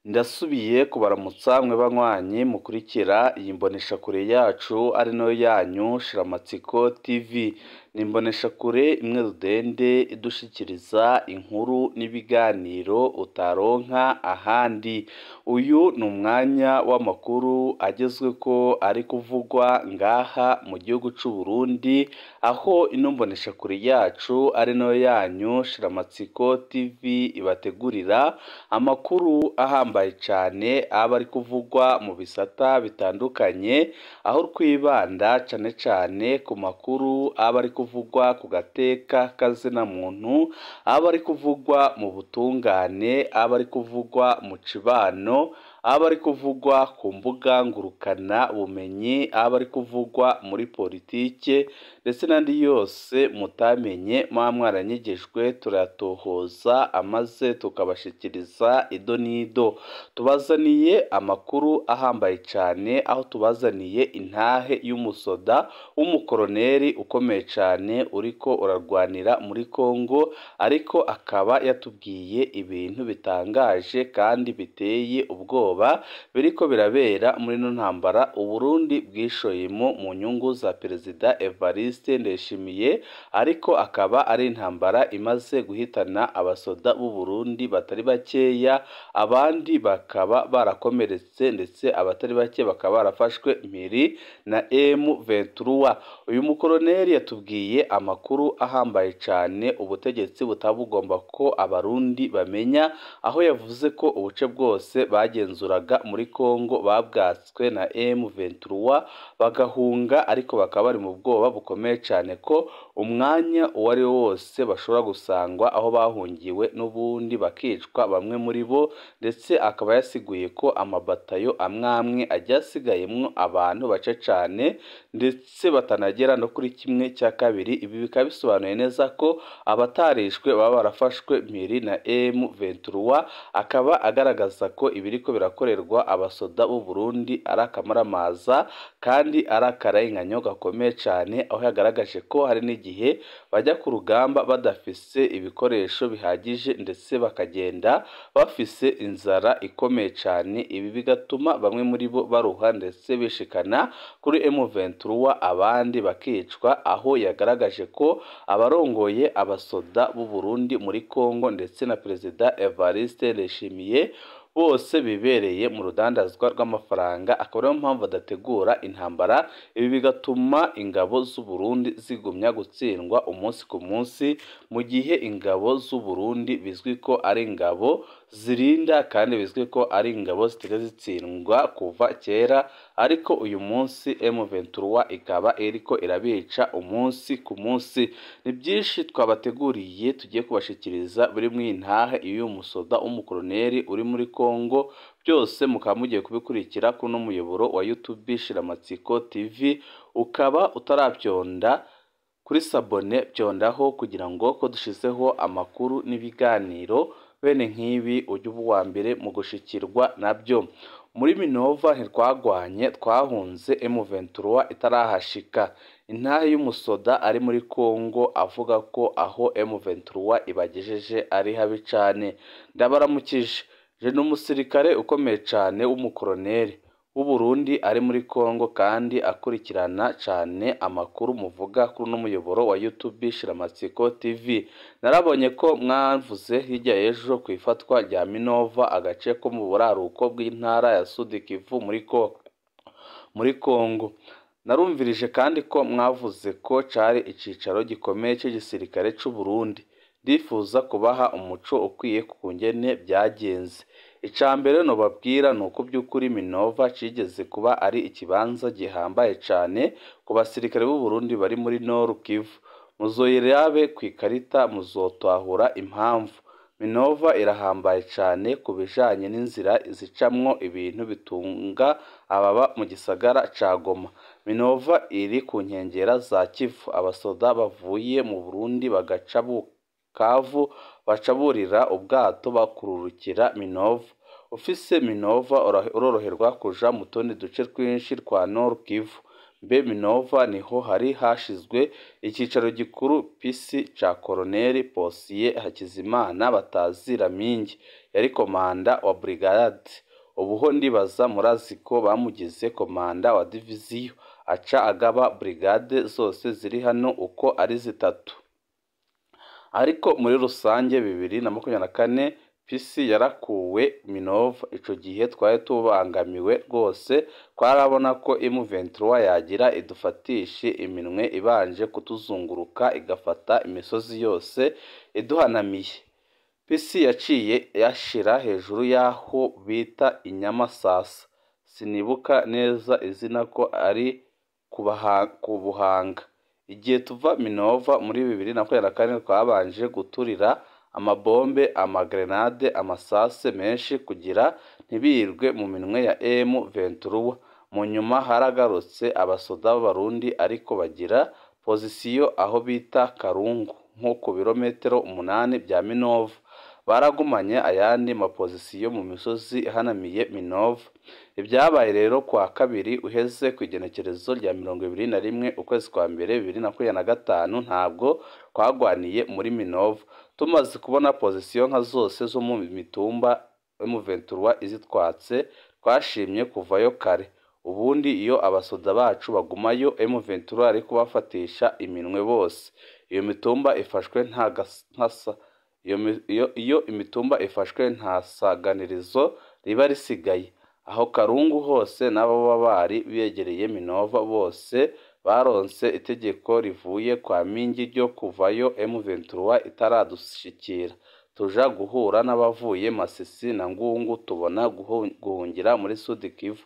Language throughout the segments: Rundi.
Ndasubiye kubaramutsa mwe banywanyi mukurikira iyi mboneshakure yacu ari nayo yanyu Shiramatsiko TV. Ni imboneshakure imwe rudende idushikiriza inkuru n'ibiganiro utaronka ahandi. Uyu ni umwanya w'amakuru agezweko ari kuvugwa ngaha mu gihugu c'u Burundi, aho ino mboneshakure yacu ari nayo yanyu Shiramatsiko TV ibategurira amakuru ahambaye cyane aba ari kuvugwa mu bisata bitandukanye, aho twibanda cyane cyane ku makuru aba ari kuvugwa ku gateka kazina muntu, aba ari kuvugwa mu butungane, aba ari kuvugwa mu cibano, aba ari kuvugwa ku mbuga ngurukana bumenyi, aba ari kuvugwa muri politike ndetse n'andi yose mutamenye muba mwaranyigijwe turatohoza amaze tukabashikiriza ido n'ido. Tubazaniye amakuru ahambaye cyane, aho tubazaniye intahe y'umusoda w'umukoroneri ukomeye cyane uriko urarwanira muri Kongo, ariko akaba yatubwiye ibintu bitangaje kandi biteye ubwoba biriko birabera muri no ntambara Uburundi bwishoyemo mu nyungu za Perezida Evariste Ndayishimiye, ariko akaba ari intambara imaze guhitana abasoda b'u Burundi batari bakeya, abandi bakaba barakomeretse ndetse abatari bake bakaba barafashwe mpiri na M23. Uyu mukoroneri yatubwiye amakuru ahambaye cyane ubutegetsi butabugomba ko abarundi bamenya, aho yavuze ko ubuce bwose bagenzuraga muri Kongo babwatswe na M23 bagahunga, ariko bakaba bari mu bwoba bukomeye cyane ko umwanya uwo ari wo wose bashobora gusangwa aho bahungiwe n'ubundi bakicwa bamwe muri bo, ndetse akaba yasiguye ko amabatayo amwamwe ajya asigayemwo abantu bace cyane ndetse batanagera no kuri 1/2. Ibi bikaba bisobanuye neza ko abatarishwe baba barafashwe mpiri na M23, akaba agaragaza ko ibiriko birakorerwa abasoda b'u Burundi ari akamaramaza kandi ari akarenganyo gakomeye cyane, aho yagaragaje ko hari n'igihe bajya ku rugamba badafise ibikoresho bihagije ndetse bakagenda bafise inzara ikomeye cyane. Ibi bigatuma bamwe muri bo baruha ndetse bishikana kuri M23 abandi bakicwa, aho yagaragaje ko abarongoye abasoda b'u Burundi muri Kongo ndetse na Perezida Evariste Ndayishimiye bose bibereye mu rudandazwa rw'amafaranga, akaba ariyo mpamvu adategura intambara. Ibi bigatuma ingabo z'u Burundi zigumya gutsindwa umunsi ku munsi, mu gihe ingabo z'u Burundi bizwi ko ari ingabo zirinda kandi bizwi ko ari ingabo zitigeze zitsindwa kuva kera, ariko uyu munsi M23 ikaba iriko irabica umunsi ku munsi. Ni byinshi twabateguriye tugiye kubashikiriza biri mu intahe y'uyu musoda w'umukoroneri uri muri Kongo, byose mukaba mugiye kubikurikira kuno muyoboro wa YouTube Shiramatsiko TV. Ukaba utarabyonda kuri sabone byondaho kugira ngo ko dushizeho amakuru n'ibiganiro bene nk'ibi ujye uba uwa mbere mu gushikirwa nabyo. Muri Minova ntitwagwanye, twahunze M23 itarahashika. Intahe y'umusoda ari muri Kongo avuga ko aho M23 ibagejeje ari habi cyane. Ndabaramukije, je n'umusirikare ukomeye cyane w'umukoroneri w'u Burundi ari muri Kongo kandi akurikirana cyane amakuru muvuga kuri no muyoboro wa YouTube Shiramatsiko TV. Narabonye ko mwavuze hirya ejo ku ifatwa rya Minova, agace ko mu buraruko bw'intara ya Sud Kivu muri Kongo. Narumvirije kandi ko mwavuze ko cari icicaro gikomeye cy'igisirikare c'u Burundi. Ndifuza kubaha umuco ukwiye ku ngene byagenze. Icambere no babwira nuko by'ukuri Minova cigeze kuba ari ikibanza gihambaye cyane ku basirikare b'u Burundi bari muri Nord Kivu. Muzoyirabe ku ikarita muzotahura impamvu. Minova irahambaye cyane ku bijanye n'inzira zicamwo ibintu bitunga ababa mu gisagara ca Goma. Minova iri ku nkengera za Kivu. Abasoda bavuye mu Burundi bagaca Bukavu bacaburira ubwato bakururukira Minova. Ufise Minova uroroherwa kuja mu tundi duce twinshi twa Nord Kivu. mbe Minova niho hari hashizwe icyicaro gikuru PC ca Colonel Posiyeri Hakizimana batazira Mingi yari komanda wa brigade. Ubuho ndibaza murazi ko bamugize komanda wa diviziyo aca agaba brigade zose ziri hano uko ari zitatu. Ariko muri rusange 2024 PC yarakuwe Minova. Ico gihe twari tubangamiwe rwose, twarabona ko M23 yagira idufatishe iminwe ibanje kutuzunguruka igafata imisozi yose iduhanamiye. PC yaciye yashira hejuru yaho bita Inyamasasa, sinibuka neza izina ko ari kubuhanga. Igihe tuva Minova muri 2024 twabanje guturira amabombe, amagrenade, amasase menshi kugira ntibirwe mu minwe ya M23. Mu nyuma haragarutse abasoda b'Abarundi ariko bagira pozisiyo aho bita Karungu nko ku birometero 8 bya Minova. Baragumanye ayandi mapozisiyo mu misozi ihanamiye Minova. Ibyabaye rero kwa kabiri uheze ku igenekerezo rya 21 ukwezi kwa mbere 2025 ntabwo twagwaniye muri Minova. Tumaze kubona pozisiyo nka zose zo mu mitumba M23 izitwatse, twashimye kuvayo kare. Ubundi iyo abasoda bacu bagumayo M23 ari kubafatisha iminwe bose. Iyo mitumba ifashwe iyo imitumba ifashwe nta saganirizo riba risigaye. Aho Karungu hose n'abo bari begereye Minova bose baronse itegeko rivuye kwa Mingi ryo kuvayo M23 itaradushikira. Tuja guhura n'abavuye Masisi na Ngungu, tubona guhungira muri Sud Kivu.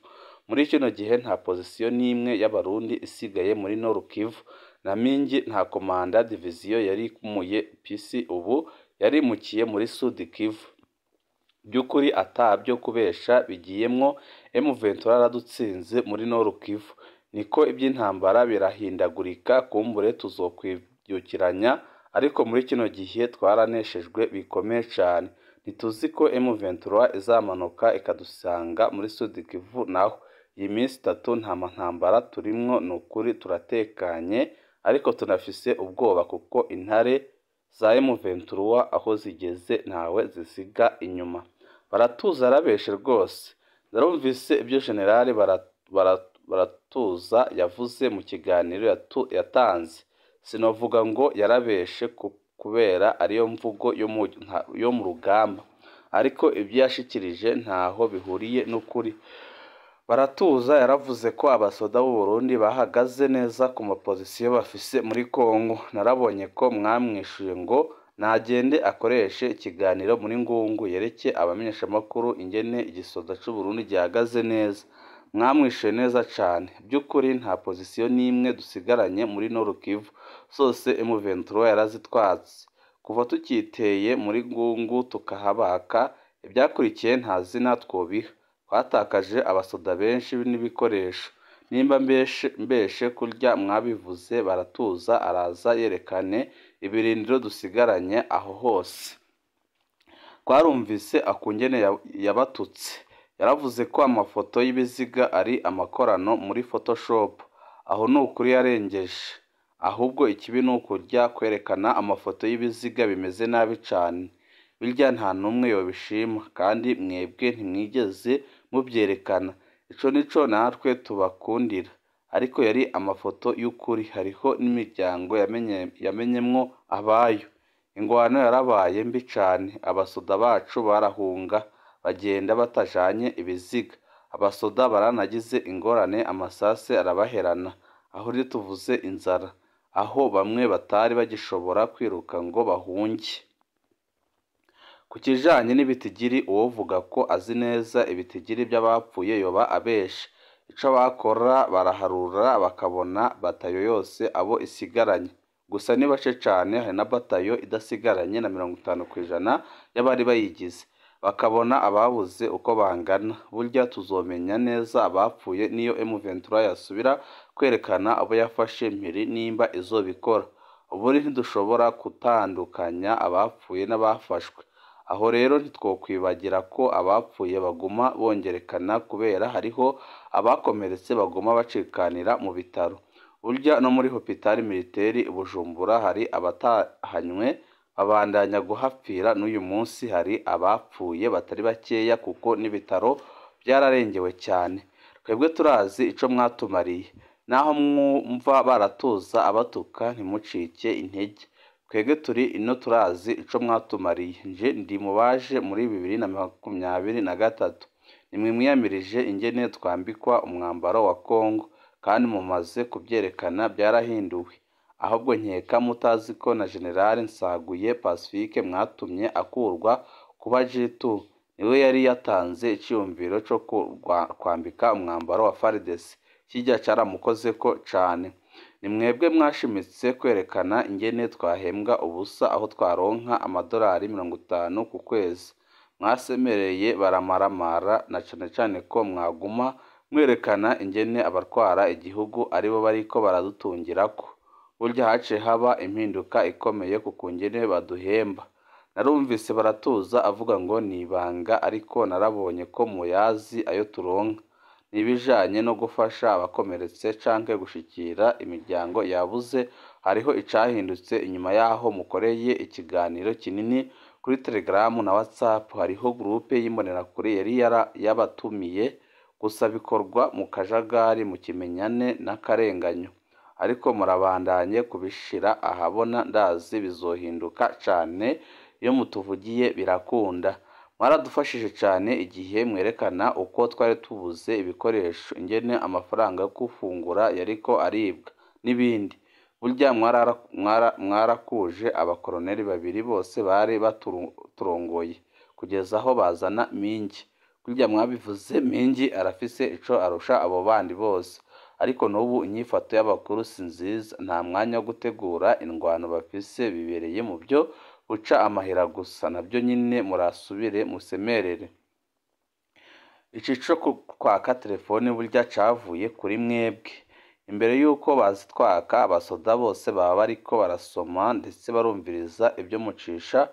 Muri kino gihe nta pozisiyo n'imwe y'Abarundi isigaye muri Nord Kivu, na Mingi nta komanda diviziyo yari kumuye PC ubu yarimukiye muri Sud Kivu. Byukuri atabyo kubesha bigiyemwo M23 aradutsinze muri Nord Kivu. Niko iby'intambara birahindagurika, kumbure tuzokwibyukiranya, ariko muri kino gihe twaraneshejwe bikomeye cyane. Ntituzi ko M23 izamanuka ikadusanga muri Sud Kivu naho. Iyi minsi 3 nta ntambara turimwo, nukuri turatekanye, ariko tunafise ubwoba kuko intare za M23 aho zigeze ntawe zisiga inyuma. Baratuza arabeshe rwose. Narumvise ibyo generali Baratuza yavuze mu kiganiro yatanze. Sinovuga ngo yarabeshe kubera ariyo mvugo yo mu rugamba, ariko ibyo yashikirije ntaho bihuriye n'ukuri. Baratuza yaravuze ko abasoda b'u Burundi bahagaze neza ku mapozisiyo bafise muri Kongo. Narabonye ko mwamwishuye ngo nagende akoreshe ikiganiro muri Ngungu yereke abamenyesha makuru ingene igisoda cy'u Burundi gihagaze neza. Mwamwishuye neza cyane. Byukuri nta pozisiyo n'imwe dusigaranye muri Nord Kivu, zose M23 yarazitwatse. Kuva tukiteye muri Ngungu tukahabaka, ibyakurikiye nta zina twobiha. Twatakaje abasoda benshi n'ibikoresho. Nimba mbeshe kurya mwabivuze, Baratuza araza yerekane ibirindiro dusigaranye aho hose. Twarumvise akungene yabatutse. Yaravuze ko amafoto y'ibiziga ari amakorano muri Photoshop. Aho nukuri yarengeje. Ahubwo ikibi nukurya kwerekana amafoto y'ibiziga bimeze nabi cyane. Birya nta numwe yobishima, kandi mwebwe ntimwigeze mubyerekana. Ico nico natwe tubakundira. Ariko yari amafoto y'ukuri. Hariho n'imiryango yamenyemwo abayo. Ingwano yarabaye mbi cyane. Abasoda bacu barahunga bagenda batajanye ibiziga. Abasoda baranagize ingorane, amasase arabaherana. Aho rero tuvuze inzara, aho bamwe batari bagishobora kwiruka ngo bahunge. Ku kijanye n'ibitigiri, uwovuga ko azi neza ibitigiri by'abapfuye yoba abesha. Ico bakora baraharura bakabona batayo yose abo isigaranye. Gusa ni bace cyane, hari na batayo idasigaranye na 50% y'abari bayigize. Bakabona ababuze uko bangana. Burya tuzomenya neza abapfuye niyo M23 yasubira kwerekana abo yafashe mpiri nimba izobikora. Ubu ntidushobora gutandukanya abapfuye n'abafashwe. aho rero ntitwokwibagira ko abapfuye baguma bongerekana kubera hariho abakomeretse baguma bacikanira mu bitaro. Burya no muri hopitali militeri Bujumbura hari abatahanywe babandanya guhapfira, n'uyu munsi hari abapfuye batari bakeya kuko n'ibitaro byararengewe cyane. Twebwe turazi ico mwatumariye, naho mwumva baratuza abatuka ntimucike intege. Twebwe turi ino turazi ico mwatumariye. Nje ndi mu baje muri 2023, nimwe mwiyamirije ingene twambikwa umwambaro wa Kongo, kandi mumaze kubyerekana byarahinduwe. Ahubwo nkeka mutazi ko na General Nsaguye Pacifique mwatumye akurwa kuba G2 niwe yari yatanze icyumviro cyo kwambika umwambaro wa FARDC. Kijya cyaramukozeko cane. Ni mwebwe mwashimitse kwerekana ingene twahembwa ubusa aho twaronka amadolari 50 ku kwezi. Mwasemereye baramaramara, na cane ko mwaguma mwerekana ingene abarwara igihugu aribo bariko baradutungirako. Burya hace haba impinduka ikomeye ku kungene baduhemba. Narumvise baratuza avuga ngo nibanga, ariko narabonye ko muyazi ayo turonka. Nibijanye no gufasha abakomeretse canke gushikira imiryango yabuze, hariho icahindutse inyuma yaho mukoreye ikiganiro kinini kuri Telegram na WhatsApp. Hariho groupe y'imbonerakure yari yabatumiye, gusa bikorwa mu kajagari, mu kimenyane n'akarenganyo. Ariko murabandanye kubishira ahabona, ndazi bizohinduka cane iyo mutuvugiye birakunda. Mwaradufashije cyane igihe mwerekana uko twari tubuze ibikoresho, ingene amafaranga yo gufungura yariko aribwa n'ibindi. Burya mwarakuje abakoroneli babiri bose bari baturongoye kugeza aho bazana Mingi. Burya mwabivuze Mingi arafise ico arusha abo bandi bose, ariko n'ubu inyifato y'abakuru si nziza. Nta mwanya wo gutegura indwano bafise, bibereye mu byo uca amahera gusa. Nabyo nyine murasubire musemerere. Ico kwaka telefoni burya cavuye kuri mwebwe. Imbere yuko bazitwaka, abasoda bose baba bariko barasoma ndetse barumviriza ibyo mucisha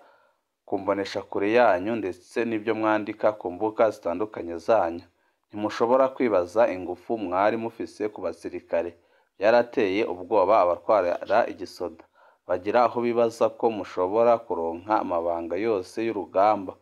ku mboneshakure yanyu ndetse n'ibyo mwandika ku mbuga zitandukanye zanyu. Ntimushobora kwibaza ingufu mwari mufise ku basirikare. Byarateye ubwoba abatwara igisoda, bagira aho bibaza ko mushobora kuronka amabanga yose y'urugamba.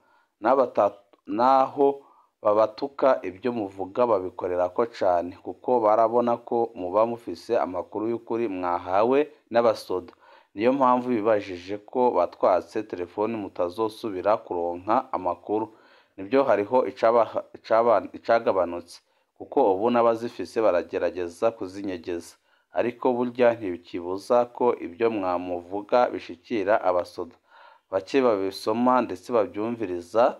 Naho babatuka, ibyo muvuga babikorera ko cane, kuko barabona ko muba mufise amakuru y'ukuri mwahawe n'abasoda. Niyo mpamvu bibajije ko batwatse telefoni mutazosubira kuronka amakuru. Nibyo hariho icagabanutse, kuko ubu n'abazifise baragerageza kuzinyegeza. Ariko burya ntibikibuza ko ibyo mwamuvuga bishikira abasoda. Bake babisoma ndetse babyumviriza,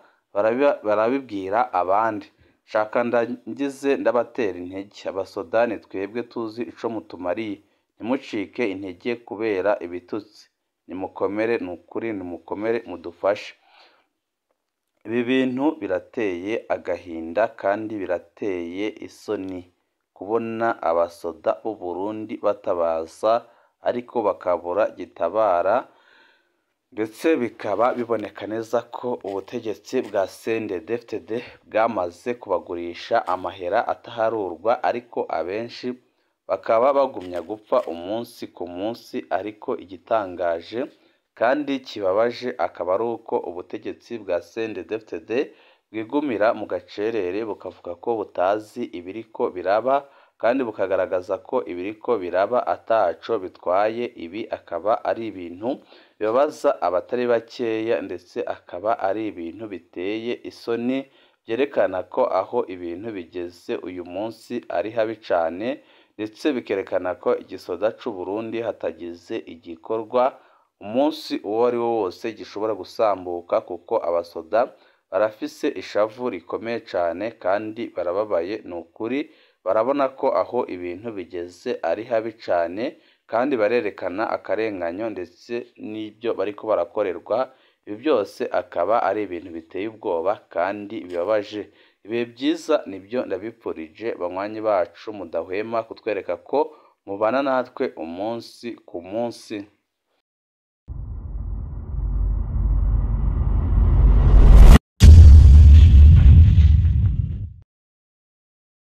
barabibwira abandi. Shaka ndangize ndabatera intege. Abasoda ni twebwe tuzi ico mutumariye. Ntimucike intege kubera ibitutsi. Nimukomere, nukuri nimukomere mudufashe. Ibi bintu birateye agahinda kandi birateye isoni kubona abasoda b'u Burundi batabaza, ariko bakabura gitabara, ndetse bikaba biboneka neza ko ubutegetsi bwa CNDD-FDD bwamaze kubagurisha amahera ataharurwa, ariko abenshi bakaba bagumya gupfa umunsi ku munsi. Ariko igitangaje kandi kibabaje akaba ari uko ubutegetsi bwa CNDD-FDD bwigumira mu gacerere, bukavuga ko butazi ibiriko biraba, kandi bukagaragaza ko ibiriko biraba ataco bitwaye. Ibi akaba ari ibintu bibabaza abatari bakeya, ndetse akaba ari ibintu biteye isoni, byerekana ko aho ibintu bigeze uyu munsi ari habi cane, ndetse bikerekana ko igisoda c'u Burundi hatagize igikorwa umunsi uwo ari wo wose gishobora gusambuka, kuko abasoda barafise ishavu rikomeye cane kandi barababaye. Nukuri barabona ko aho ibintu bigeze ari habi cane, kandi barerekana akarenganyo ndetse n'ibyo bariko barakorerwa. Ibi byose akaba ari ibintu biteye ubwoba kandi bibabaje. Ibihe byiza nibyo ndabipfurije banywanyi bacu, mudahwema kutwereka ko mubana natwe umunsi ku munsi.